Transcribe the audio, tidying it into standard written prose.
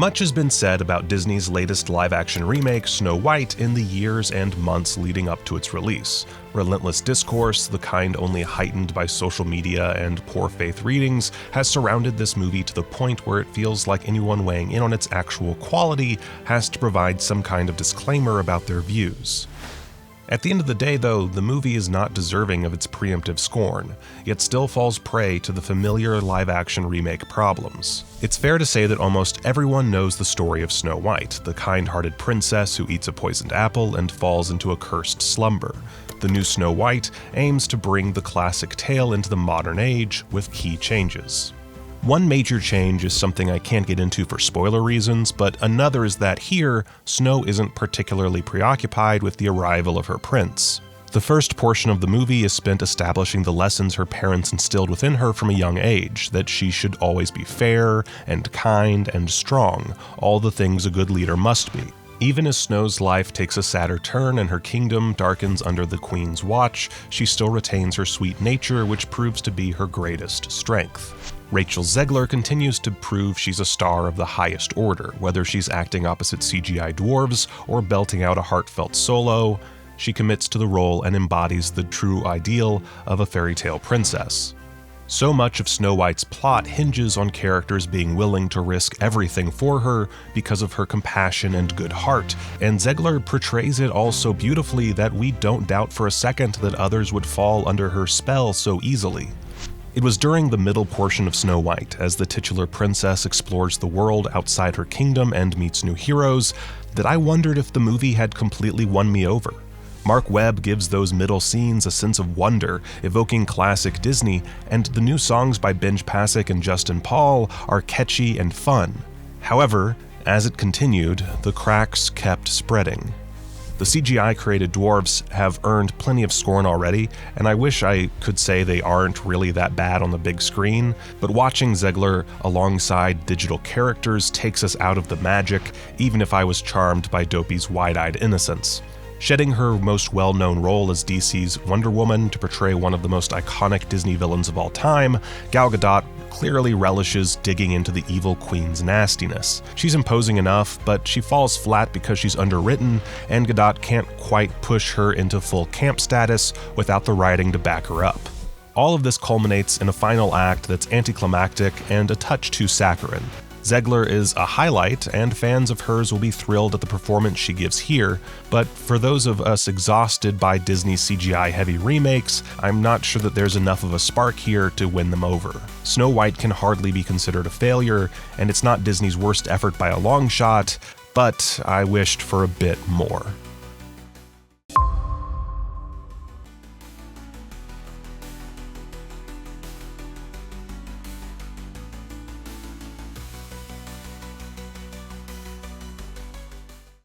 Much has been said about Disney's latest live-action remake, Snow White, in the years and months leading up to its release. Relentless discourse, the kind only heightened by social media and poor faith readings, has surrounded this movie to the point where it feels like anyone weighing in on its actual quality has to provide some kind of disclaimer about their views. At the end of the day, though, the movie is not deserving of its preemptive scorn, yet still falls prey to the familiar live-action remake problems. It's fair to say that almost everyone knows the story of Snow White, the kind-hearted princess who eats a poisoned apple and falls into a cursed slumber. The new Snow White aims to bring the classic tale into the modern age with key changes. One major change is something I can't get into for spoiler reasons, but another is that here, Snow isn't particularly preoccupied with the arrival of her prince. The first portion of the movie is spent establishing the lessons her parents instilled within her from a young age, that she should always be fair and kind and strong, all the things a good leader must be. Even as Snow's life takes a sadder turn and her kingdom darkens under the Queen's watch, she still retains her sweet nature, which proves to be her greatest strength. Rachel Zegler continues to prove she's a star of the highest order, whether she's acting opposite CGI dwarves or belting out a heartfelt solo. She commits to the role and embodies the true ideal of a fairy tale princess. So much of Snow White's plot hinges on characters being willing to risk everything for her because of her compassion and good heart, and Zegler portrays it all so beautifully that we don't doubt for a second that others would fall under her spell so easily. It was during the middle portion of Snow White, as the titular princess explores the world outside her kingdom and meets new heroes, that I wondered if the movie had completely won me over. Mark Webb gives those middle scenes a sense of wonder, evoking classic Disney, and the new songs by Benj Pasek and Justin Paul are catchy and fun. However, as it continued, the cracks kept spreading. The CGI-created dwarves have earned plenty of scorn already, and I wish I could say they aren't really that bad on the big screen, but watching Zegler alongside digital characters takes us out of the magic, even if I was charmed by Dopey's wide-eyed innocence. Shedding her most well-known role as DC's Wonder Woman to portray one of the most iconic Disney villains of all time, Gal Gadot clearly relishes digging into the evil queen's nastiness. She's imposing enough, but she falls flat because she's underwritten, and Gadot can't quite push her into full camp status without the writing to back her up. All of this culminates in a final act that's anticlimactic and a touch too saccharine. Zegler is a highlight, and fans of hers will be thrilled at the performance she gives here, but for those of us exhausted by Disney's CGI-heavy remakes, I'm not sure that there's enough of a spark here to win them over. Snow White can hardly be considered a failure, and it's not Disney's worst effort by a long shot, but I wished for a bit more.